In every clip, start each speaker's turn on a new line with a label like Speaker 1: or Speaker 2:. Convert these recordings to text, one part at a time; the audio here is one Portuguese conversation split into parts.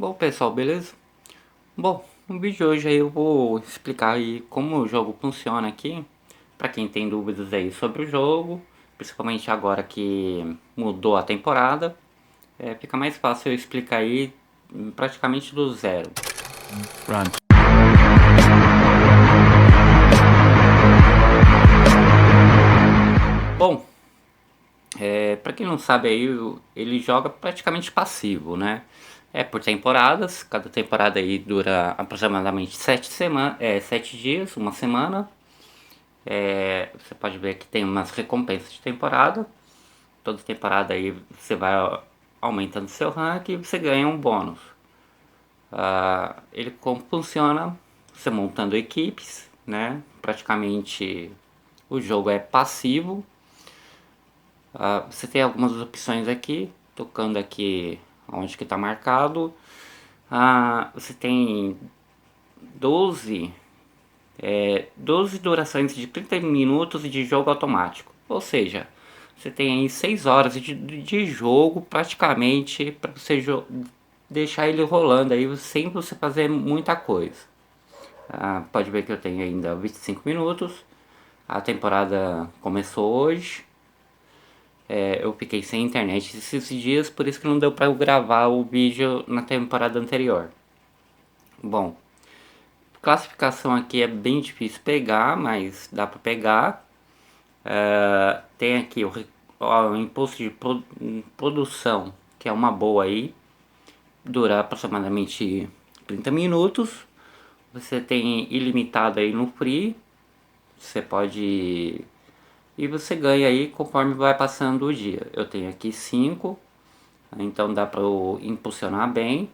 Speaker 1: Bom pessoal, beleza? Bom, no vídeo de hoje aí eu vou explicar aí como o jogo funciona aqui, para quem tem dúvidas aí sobre o jogo, principalmente agora que mudou a temporada, fica mais fácil eu explicar aí praticamente do zero.
Speaker 2: Run.
Speaker 1: Bom, para quem não sabe aí, ele joga praticamente passivo, né? É por temporadas, cada temporada aí dura aproximadamente 7 dias, uma semana. Você pode ver que tem umas recompensas de temporada. Toda temporada aí você vai aumentando seu rank e você ganha um bônus. Ele como funciona? Você montando equipes, né? Praticamente o jogo é passivo. Você tem algumas opções aqui, tocando aqui onde que está marcado. Você tem 12 12 durações de 30 minutos de jogo automático. Ou seja, você tem aí 6 horas de jogo praticamente para você deixar ele rolando aí sem você fazer muita coisa. Pode ver que eu tenho ainda 25 minutos. A temporada começou hoje. Eu fiquei sem internet esses dias, por isso que não deu para eu gravar o vídeo na temporada anterior. Bom, classificação aqui é bem difícil pegar, mas dá para pegar. Tem aqui o imposto de produção, que é uma boa aí, dura aproximadamente 30 minutos. Você tem ilimitado aí no free, você pode. E você ganha aí conforme vai passando o dia. Eu tenho aqui 5, então dá para impulsionar bem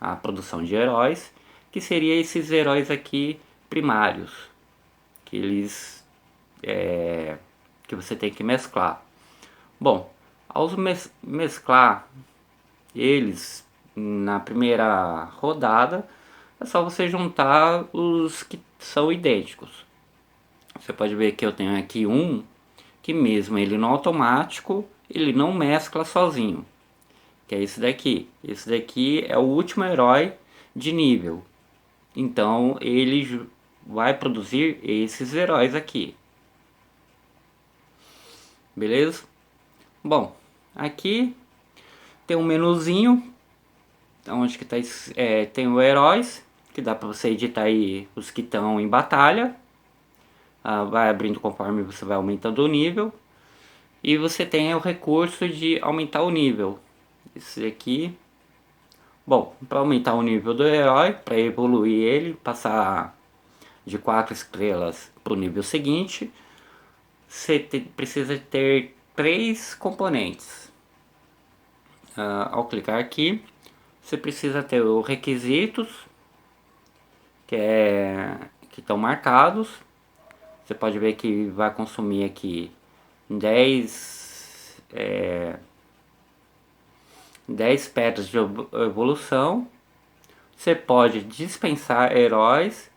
Speaker 1: a produção de heróis, que seria esses heróis aqui primários, que eles que você tem que mesclar. Bom, ao mesclar eles na primeira rodada, é só você juntar os que são idênticos. Você pode ver que eu tenho aqui um que mesmo ele no automático, ele não mescla sozinho, que é esse daqui. Esse daqui é o último herói de nível. Então ele vai produzir esses heróis aqui. Beleza? Bom, aqui tem um menuzinho onde que tá, tem o heróis, que dá para você editar aí os que estão em batalha. Vai abrindo conforme você vai aumentando o nível. E você tem o recurso de aumentar o nível. Esse aqui. Bom, para aumentar o nível do herói, para evoluir ele, passar de 4 estrelas para o nível seguinte, você precisa ter 3 componentes. Ao clicar aqui, você precisa ter os requisitos, que estão marcados. Você pode ver que vai consumir aqui 10 10 pedras de evolução. Você pode dispensar heróis,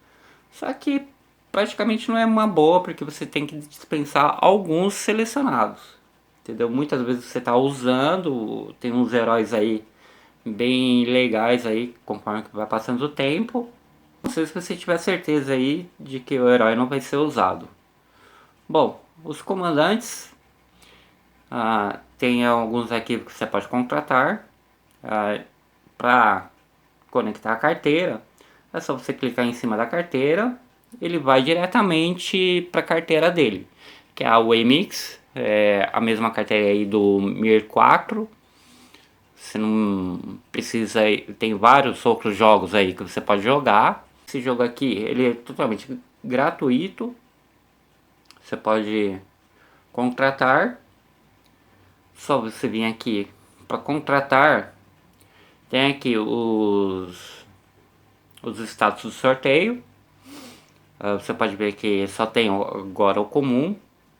Speaker 1: só que praticamente não é uma boa, porque você tem que dispensar alguns selecionados. Entendeu? Muitas vezes você está usando, tem uns heróis aí bem legais aí, conforme vai passando o tempo. Não sei se você tiver certeza aí de que o herói não vai ser usado. Bom, os comandantes, tem alguns aqui que você pode contratar. Para conectar a carteira, é só você clicar em cima da carteira, ele vai diretamente para a carteira dele, que é a Wemix, a mesma carteira aí do Mir 4. Você não precisa, tem vários outros jogos aí que você pode jogar. Esse jogo aqui, ele é totalmente gratuito. Você pode contratar. Só você vir aqui para contratar. Tem aqui os status do sorteio. Você pode ver que só tem agora o comum.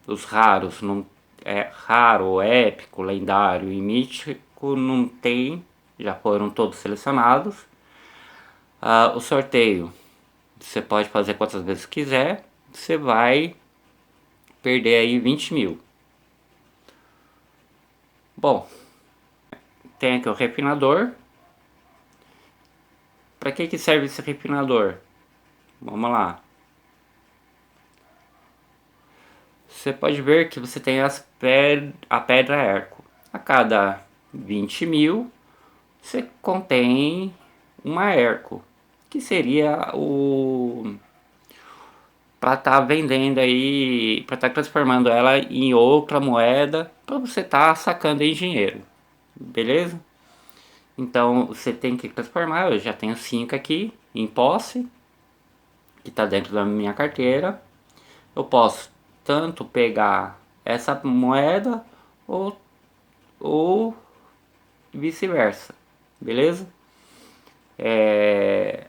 Speaker 1: Os raros, não é raro, épico, lendário e mítico não tem, já foram todos selecionados. O sorteio você pode fazer quantas vezes quiser. Você vai perder aí 20 mil. Bom, tem aqui o refinador, Para que serve esse refinador? Vamos lá. Você pode ver que você tem a pedra Herco. A cada 20 mil, você contém uma Herco, que seria o para estar vendendo aí, para estar transformando ela em outra moeda, para você estar sacando em dinheiro, beleza? Então você tem que transformar. Eu já tenho 5 aqui em posse, que está dentro da minha carteira. Eu posso tanto pegar essa moeda ou vice-versa, beleza?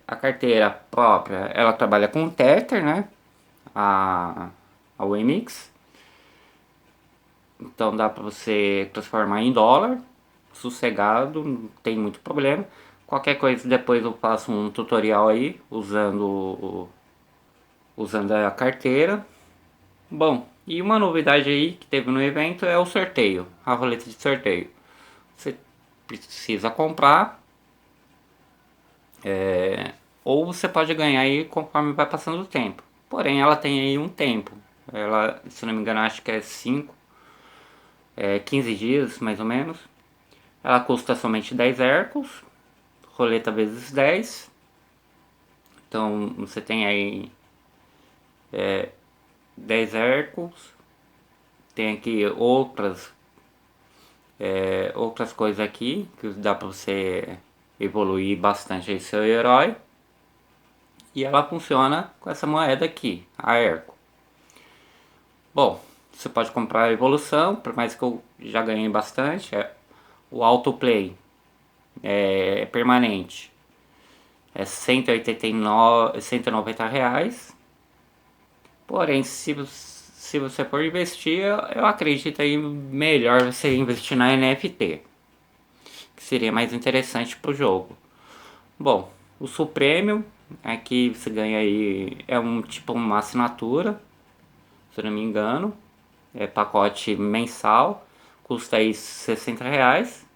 Speaker 1: A carteira própria, ela trabalha com Tether, né? A Wemix. Então dá para você transformar em dólar, sossegado, não tem muito problema. Qualquer coisa depois eu faço um tutorial aí usando a carteira. Bom, e uma novidade aí que teve no evento é o sorteio, a roleta de sorteio. Você precisa comprar, ou você pode ganhar aí conforme vai passando o tempo. Porém, ela tem aí um tempo. Ela, se não me engano, acho que é 15 dias mais ou menos. Ela custa somente 10 Hercos, roleta vezes 10. Então você tem aí 10 Hercos. Tem aqui outras coisas aqui que dá para você evoluir bastante aí seu herói. E ela funciona com essa moeda aqui, a Herco. Bom, você pode comprar a evolução, por mais que eu já ganhei bastante. O autoplay é permanente, é 190 reais. Porém, se você for investir, eu acredito aí melhor você investir na NFT, que seria mais interessante para o jogo. Bom, o Supremo aqui você ganha aí, é um tipo uma assinatura, se eu não me engano, é pacote mensal, custa aí 60 reais.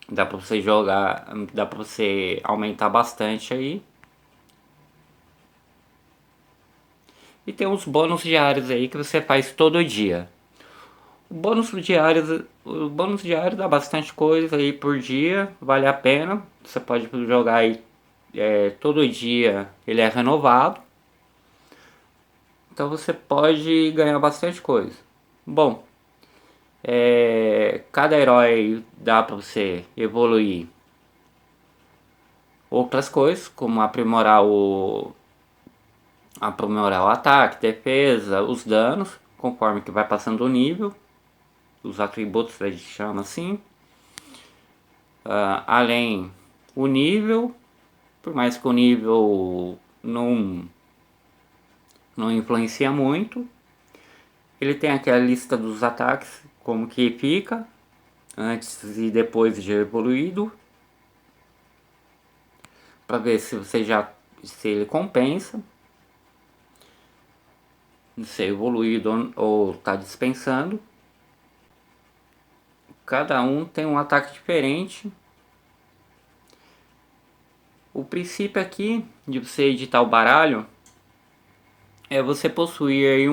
Speaker 1: Dá pra você jogar, dá pra você aumentar bastante aí. E tem uns bônus diários aí que você faz todo dia. O bônus diário dá bastante coisa aí por dia, vale a pena. Você pode jogar aí todo dia, ele é renovado. Então você pode ganhar bastante coisa. Bom, cada herói dá pra você evoluir outras coisas, como aprimorar o ataque, defesa, os danos, conforme que vai passando o nível, os atributos a gente chama assim. Além o nível, por mais que o nível não influencia muito, ele tem aquela lista dos ataques, como que fica antes e depois de evoluído, para ver se ele compensa ser evoluído ou está dispensando. Cada um tem um ataque diferente. O princípio aqui de você editar o baralho é você possuir aí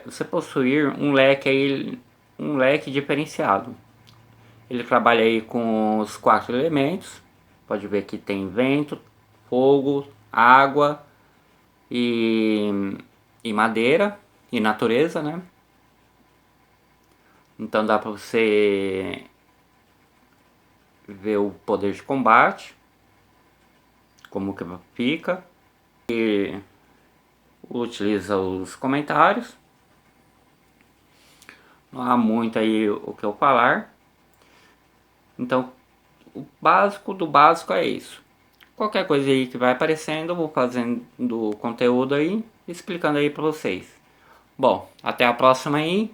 Speaker 1: você possuir um leque diferenciado. Ele trabalha aí com os 4 elementos. Pode ver que tem vento, fogo, água e madeira e natureza, né? Então dá para você ver o poder de combate, como que fica, e utiliza os comentários. Não há muito aí o que eu falar. Então o básico do básico é isso. Qualquer coisa aí que vai aparecendo, eu vou fazendo conteúdo aí, explicando aí para vocês. Bom, até a próxima aí.